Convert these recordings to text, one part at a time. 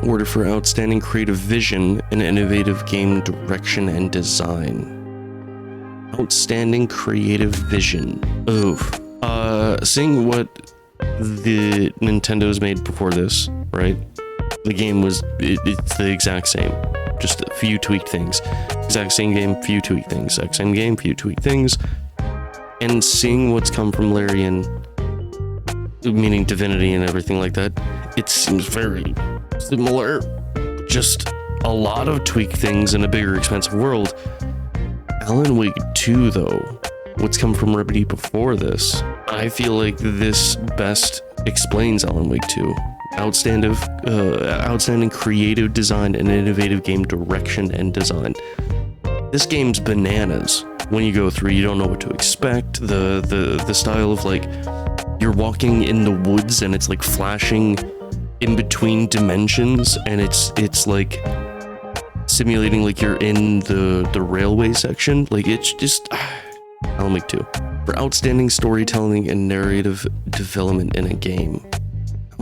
awarded for outstanding creative vision and innovative game direction and design. Outstanding creative vision. Oof. Seeing what the Nintendo's made before this, right? The game was, it's the exact same. Just a few tweaked things. Exact same game, few tweaked things. Exact same game, few tweaked things. And seeing what's come from Larian, meaning Divinity and everything like that, it seems very similar. Just a lot of tweaked things in a bigger, expensive world. Alan Wake 2, though, what's come from Remedy before this, I feel like this best explains Alan Wake 2. Outstanding creative design and innovative game direction and design. This game's bananas. When you go through, you don't know what to expect. The style of, like, you're walking in the woods and it's like flashing in between dimensions, and it's like simulating like you're in the railway section. Like, it's just Alan Wake 2. For outstanding storytelling and narrative development in a game.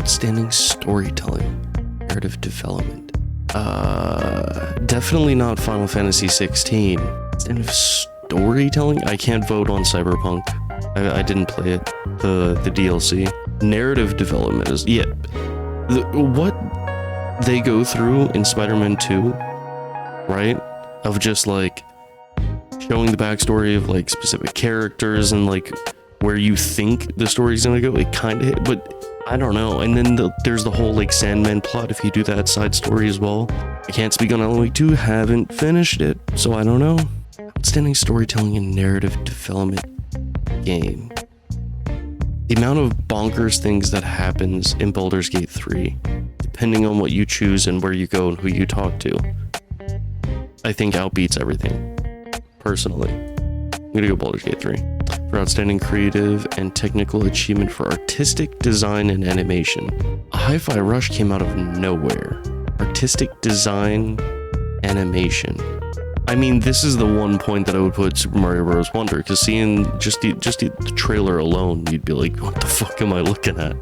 Outstanding storytelling, narrative development. Definitely not Final Fantasy 16. Outstanding storytelling? I can't vote on Cyberpunk. I didn't play it. The DLC. Narrative development is, yeah. What they go through in Spider-Man 2, right? Of just like showing the backstory of like specific characters and like where you think the story's gonna go. It kind of, but I don't know. And then there's the whole like Sandman plot if you do that side story as well. I can't speak on Alan Wake 2, haven't finished it, so I don't know. Outstanding storytelling and narrative development game. The amount of bonkers things that happens in Baldur's Gate 3, depending on what you choose and where you go and who you talk to, I think outbeats everything, personally. I'm gonna go Baldur's Gate 3. For outstanding creative and technical achievement for artistic design and animation. Hi-Fi Rush came out of nowhere. Artistic design, animation. I mean, this is the one point that I would put Super Mario Bros. Wonder, because seeing just the trailer alone, you'd be like, what the fuck am I looking at?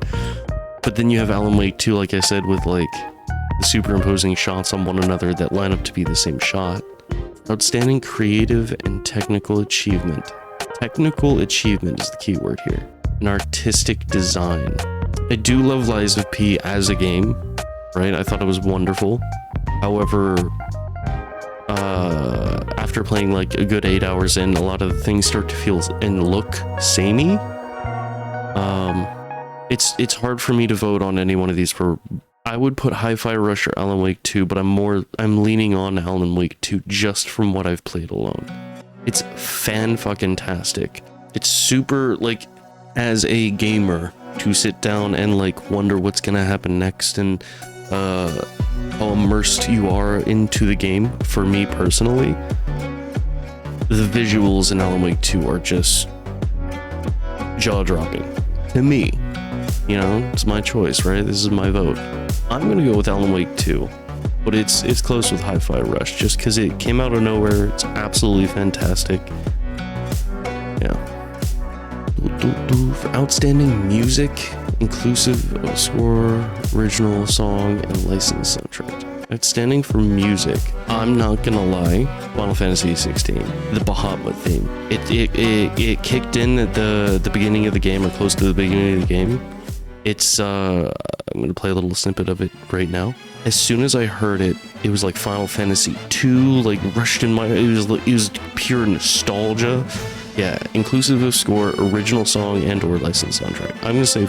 But then you have Alan Wake 2, like I said, with like the superimposing shots on one another that line up to be the same shot. Outstanding creative and technical achievement. Technical achievement is the key word here. An artistic design. I do love Lies of P as a game, right? I thought it was wonderful. However, after playing like a good 8 hours in, a lot of the things start to feel and look samey. It's hard for me to vote on any one of these. I would put Hi-Fi Rush or Alan Wake 2, but I'm leaning on Alan Wake 2 just from what I've played alone. It's fan-fucking-tastic. It's super, like, as a gamer, to sit down and, like, wonder what's gonna happen next and, how immersed you are into the game. For me, personally, the visuals in Alan Wake 2 are just jaw-dropping. To me. You know, it's my choice, right? This is my vote. I'm gonna go with Alan Wake 2. But it's close with Hi-Fi Rush, just because it came out of nowhere. It's absolutely fantastic. Yeah. For outstanding music, inclusive score, original song, and licensed soundtrack. Outstanding for music. I'm not gonna lie. Final Fantasy 16, the Bahamut theme. It kicked in at the beginning of the game, or close to the beginning of the game. It's I'm gonna play a little snippet of it right now. As soon as I heard it, it was like Final Fantasy 2, like rushed in my. It was pure nostalgia. Yeah, inclusive of score, original song, and/or licensed soundtrack. I'm gonna say,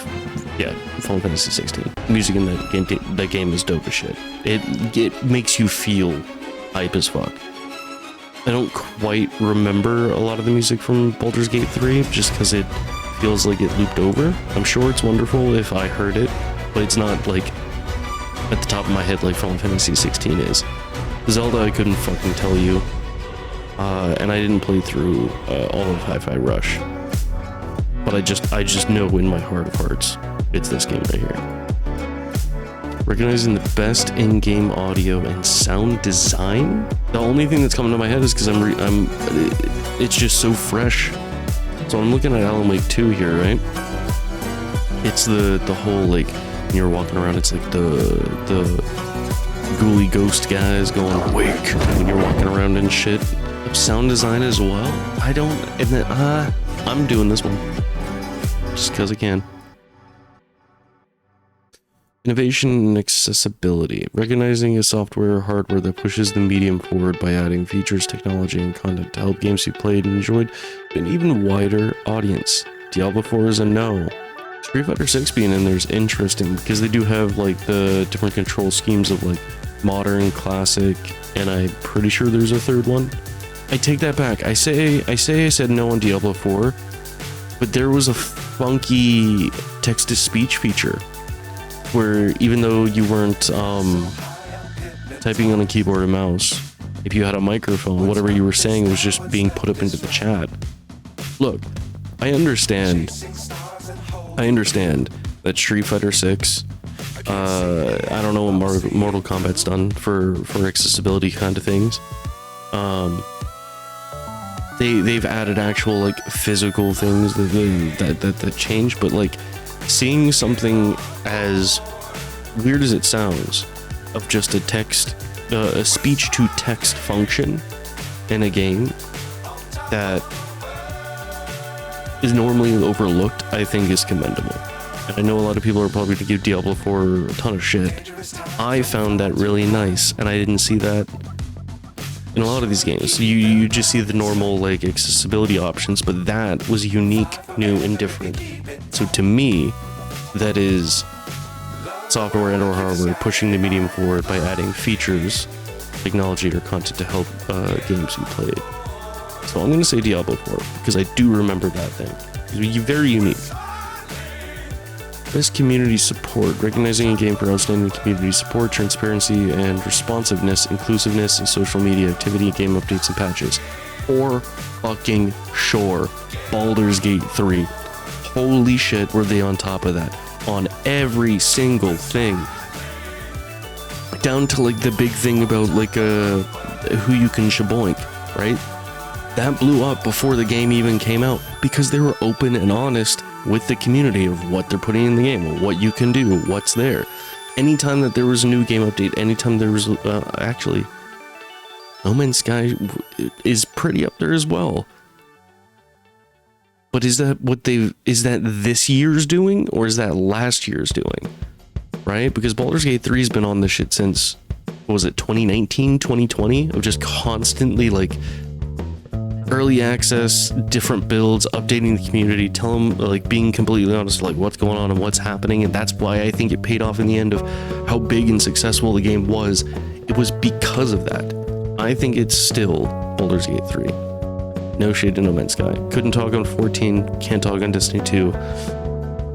yeah, Final Fantasy 16. Music in that game is dope as shit. It makes you feel hype as fuck. I don't quite remember a lot of the music from Baldur's Gate 3, just because it feels like it looped over. I'm sure it's wonderful if I heard it, but it's not like at the top of my head like Final Fantasy 16 is. Zelda, I couldn't fucking tell you. And I didn't play through all of Hi-Fi Rush. But I just know in my heart of hearts, it's this game right here. Recognizing the best in-game audio and sound design? The only thing that's coming to my head is because it's just so fresh. So I'm looking at Alan Wake 2 here, right? It's the whole, like, when you're walking around, it's like the ghouly ghost guys going awake when you're walking around and shit. Sound design as well. I don't, and then, I'm doing this one just because I can. Innovation and accessibility. Recognizing a software or hardware that pushes the medium forward by adding features, technology, and content to help games you played and enjoyed to an even wider audience. Diablo 4 is a no. Street Fighter 6 being in there is interesting because they do have like the different control schemes of like modern, classic, and I'm pretty sure there's a third one. I take that back. I said no on Diablo 4, but there was a funky text-to-speech feature where even though you weren't typing on a keyboard or mouse, if you had a microphone, whatever you were saying was just being put up into the chat. Look, I understand that Street Fighter 6, I don't know what Mortal Kombat's done for accessibility kind of things. They've added actual like physical things that change, but like seeing something as weird as it sounds of just a speech to text function in a game that is normally overlooked, I think is commendable. And I know a lot of people are probably going to give Diablo 4 a ton of shit. I found that really nice, and I didn't see that in a lot of these games. You just see the normal like accessibility options, but that was unique, new, and different. So to me, that is software and or hardware pushing the medium forward by adding features, technology, or content to help games you played. So I'm going to say Diablo 4 because I do remember that thing. It was very unique. Best community support. Recognizing a game for outstanding community support, transparency, and responsiveness, inclusiveness, and social media activity, game updates, and patches. For fucking sure. Baldur's Gate 3. Holy shit, were they on top of that. On every single thing. Down to like the big thing about like who you can shaboink, right? That blew up before the game even came out because they were open and honest with the community of what they're putting in the game, what you can do, what's there. Anytime that there was a new game update, anytime there was actually No Man's Sky is pretty up there as well. But is that this year's doing, or is that last year's doing? Right? Because Baldur's Gate 3 has been on this shit since, what was it, 2019, 2020? Of just constantly like early access, different builds, updating the community, tell them, like, being completely honest, like, what's going on and what's happening. And that's why I think it paid off in the end of how big and successful the game was. It was because of that. I think it's still Baldur's Gate 3. No shade to No Man's Sky. Couldn't talk on 14, can't talk on Destiny 2.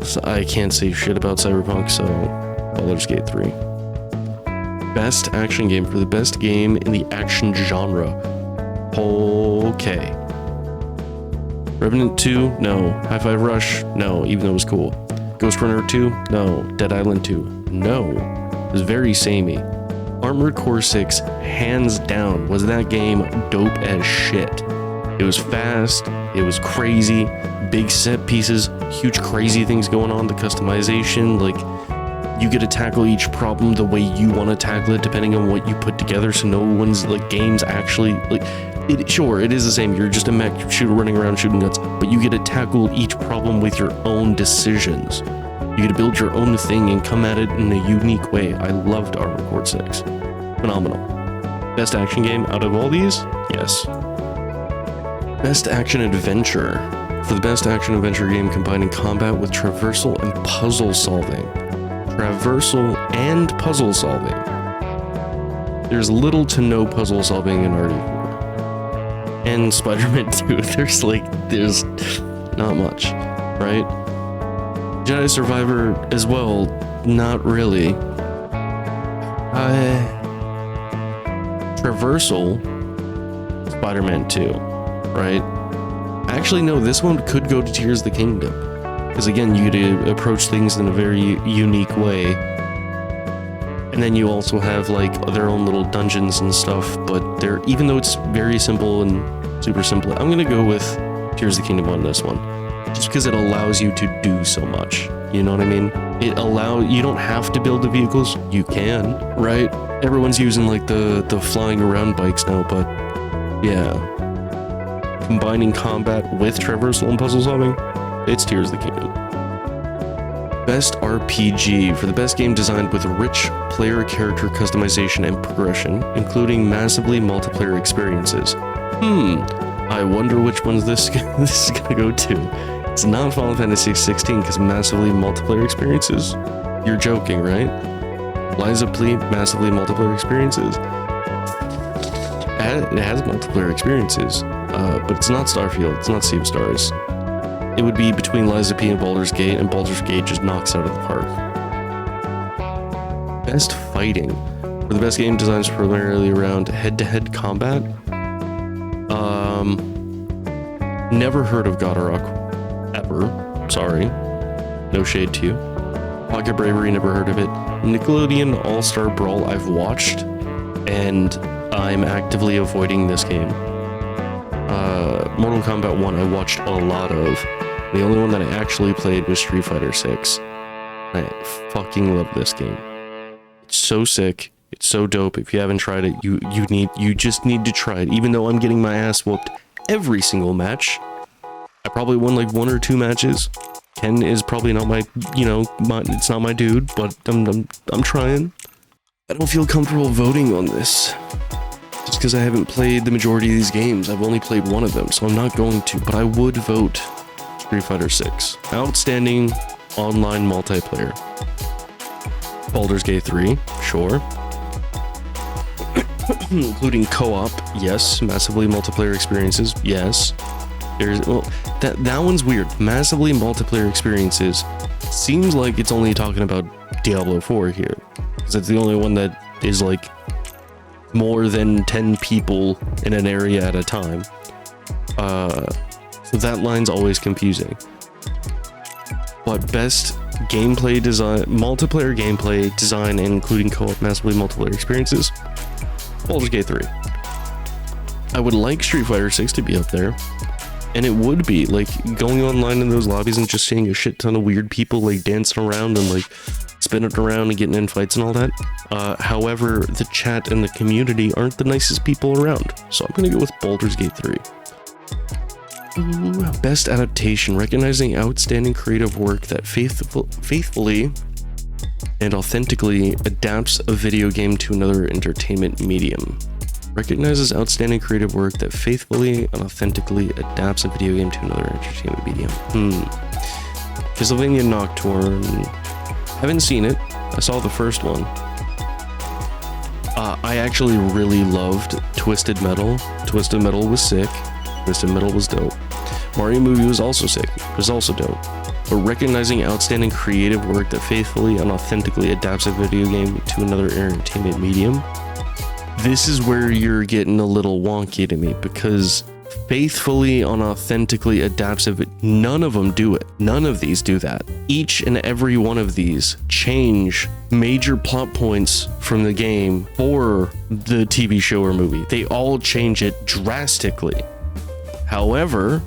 So I can't say shit about Cyberpunk, so Baldur's Gate 3. Best action game. For the best game in the action genre. Okay. Revenant 2, no. High Five Rush, no, even though it was cool. Ghost Runner 2, no. Dead Island 2, no. It was very samey. Armored Core 6, hands down, was that game dope as shit. It was fast, it was crazy, big set pieces, huge crazy things going on, the customization, like, you get to tackle each problem the way you want to tackle it, depending on what you put together, so no one's, like, games actually, like, sure, it is the same. You're just a mech shooter running around shooting guns, but you get to tackle each problem with your own decisions. You get to build your own thing and come at it in a unique way. I loved Armored Core 6. Phenomenal. Best action game out of all these? Yes. Best action adventure. For the best action adventure game combining combat with traversal and puzzle solving. Traversal and puzzle solving. There's little to no puzzle solving in RD4. And Spider-Man 2, there's not much, right? Jedi Survivor as well, not really. Traversal, Spider-Man 2, right? Actually, no, this one could go to Tears of the Kingdom. Because again, you get to approach things in a very unique way. And then you also have like their own little dungeons and stuff, but they're, even though it's very simple and super simple, I'm gonna go with Tears of the Kingdom on this one. just because it allows you to do so much. You know what I mean? You don't have to build the vehicles. You can, right? Everyone's using like the flying around bikes now, but yeah. Combining combat with traversal and puzzle solving, it's Tears of the Kingdom. Best RPG for the best game designed with rich player character customization and progression, including massively multiplayer experiences. I wonder which one's this is gonna go to. It's not Final Fantasy 16 because massively multiplayer experiences. You're joking, right? Liza P, massively multiplayer experiences. It has multiplayer experiences, but it's not Starfield. It's not Sea of Stars. It would be between Liza P and Baldur's Gate, and Baldur's Gate just knocks out of the park. Best fighting for the best game designs primarily around head-to-head combat. Never heard of Godorock ever. Sorry, no shade to you. Pocket Bravery, never heard of it. Nickelodeon All-Star Brawl, I've watched, and I'm actively avoiding this game. Mortal Kombat 1, I watched a lot of. The only one that I actually played was Street Fighter 6. I fucking love this game. It's so sick. It's so dope. If you haven't tried it, you just need to try it. Even though I'm getting my ass whooped every single match, I probably won like 1 or 2 matches. Ken is probably not my, it's not my dude, but I'm trying. I don't feel comfortable voting on this, just because I haven't played the majority of these games. I've only played one of them, so I'm not going to, but I would vote Street Fighter 6. Outstanding online multiplayer. Baldur's Gate 3, sure. Including co-op, yes. Massively multiplayer experiences, yes. That one's weird. Massively multiplayer experiences seems like it's only talking about Diablo 4 here, because it's the only one that is like more than 10 people in an area at a time. So that line's always confusing. But best gameplay design, multiplayer gameplay design, and including co-op massively multiplayer experiences, Baldur's Gate 3. I would like Street Fighter 6 to be up there. And it would be, like, going online in those lobbies and just seeing a shit ton of weird people, like, dancing around and, like, spinning around and getting in fights and all that. However, the chat and the community aren't the nicest people around. So I'm gonna go with Baldur's Gate 3. Ooh, best adaptation, recognizing outstanding creative work that faithfully and authentically adapts a video game to another entertainment medium. Recognizes outstanding creative work that faithfully and authentically adapts a video game to another entertainment medium. Castlevania Nocturne. Haven't seen it. I saw the first one. I actually really loved Twisted Metal. Twisted Metal was sick. Twisted Metal was dope. Mario movie was also sick. It was also dope. But recognizing outstanding creative work that faithfully and authentically adapts a video game to another entertainment medium. This is where you're getting a little wonky to me, because faithfully and authentically adapts it. None of them do it. None of these do that. Each and every one of these change major plot points from the game for the TV show or movie. They all change it drastically. However,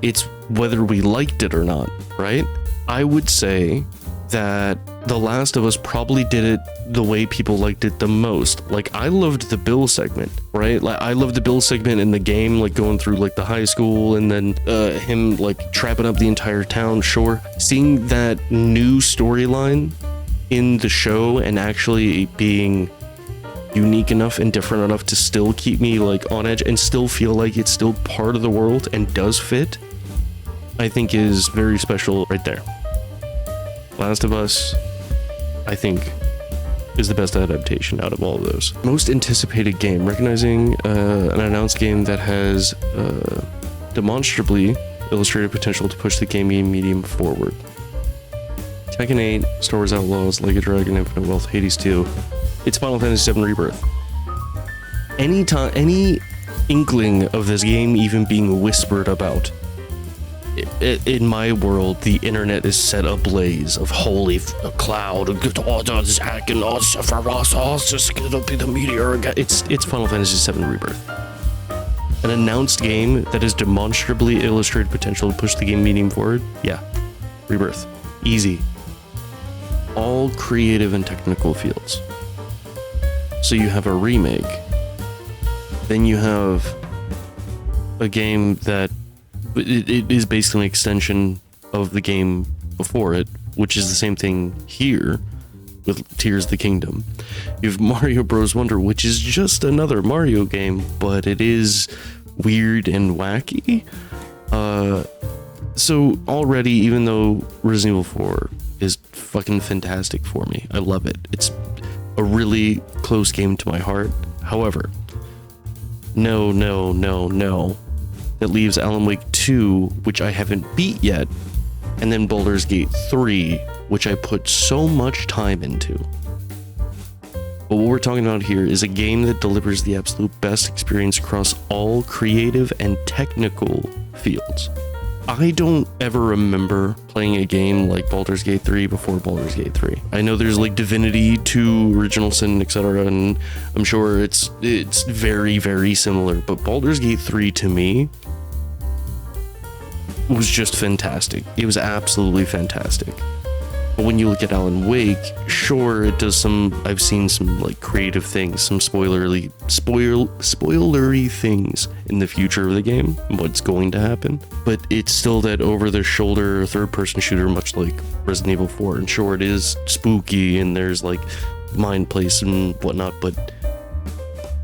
it's whether we liked it or not, right? I would say that The Last of Us probably did it the way people liked it the most. Like, I loved the Bill segment, right? Like, I loved the Bill segment in the game, like going through like the high school and then him like trapping up the entire town. Sure, seeing that new storyline in the show and actually being unique enough and different enough to still keep me like on edge and still feel like it's still part of the world and does fit, I think is very special right there. Last of Us, I think, is the best adaptation out of all of those. Most anticipated game, recognizing an announced game that has demonstrably illustrated potential to push the gaming medium forward. Tekken 8, Star Wars Outlaws, Like a Dragon, Infinite Wealth, Hades 2. It's Final Fantasy VII Rebirth. Any inkling of this game even being whispered about, in my world, the internet is set ablaze of holy cloud. It's gonna be the meteor. It's Final Fantasy VII Rebirth. An announced game that has demonstrably illustrated potential to push the game medium forward? Yeah. Rebirth. Easy. All creative and technical fields. So you have a remake. Then you have a game that it is basically an extension of the game before it, which is the same thing here with Tears of the Kingdom. You have Mario Bros. Wonder, which is just another Mario game, but it is weird and wacky. So already, even though Resident Evil 4 is fucking fantastic for me, I love it. It's a really close game to my heart. However, no. That leaves Alan Wake 2, which I haven't beat yet, and then Baldur's Gate 3, which I put so much time into. But what we're talking about here is a game that delivers the absolute best experience across all creative and technical fields. I don't ever remember playing a game like Baldur's Gate 3 before Baldur's Gate 3. I know there's like Divinity 2, Original Sin, etc., and I'm sure it's very, very similar, but Baldur's Gate 3 to me was just fantastic. It was absolutely fantastic. But when you look at Alan Wake, sure, it does I've seen some like creative things, some spoilery things in the future of the game, what's going to happen. But it's still that over-the-shoulder third-person shooter, much like Resident Evil 4. And sure, it is spooky and there's like mind place and whatnot, but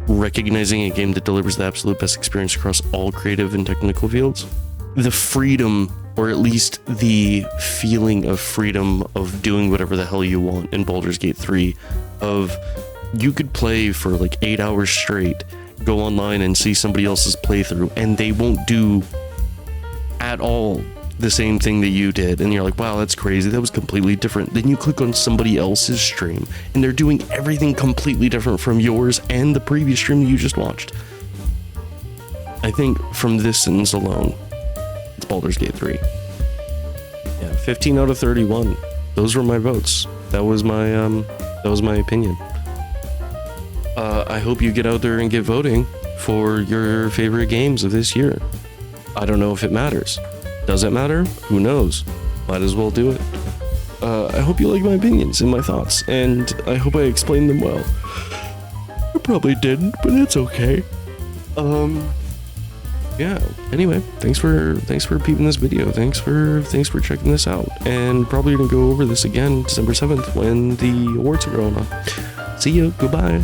recognizing a game that delivers the absolute best experience across all creative and technical fields, the freedom, or at least the feeling of freedom of doing whatever the hell you want in Baldur's Gate 3, of you could play for like 8 hours straight, go online and see somebody else's playthrough, and they won't do at all the same thing that you did, and you're like, wow, that's crazy, that was completely different. Then you click on somebody else's stream and they're doing everything completely different from yours and the previous stream that you just watched. I think from this sentence alone, it's Baldur's Gate 3. Yeah, 15 out of 31. Those were my votes. That was my opinion. I hope you get out there and get voting for your favorite games of this year. I don't know if it matters. Does it matter? Who knows? Might as well do it. I hope you like my opinions and my thoughts, and I hope I explained them well. I probably didn't, but it's okay. Yeah, anyway, thanks for peeping this video. Thanks for checking this out, and probably gonna go over this again December 7th when the awards are going on. See you. Goodbye.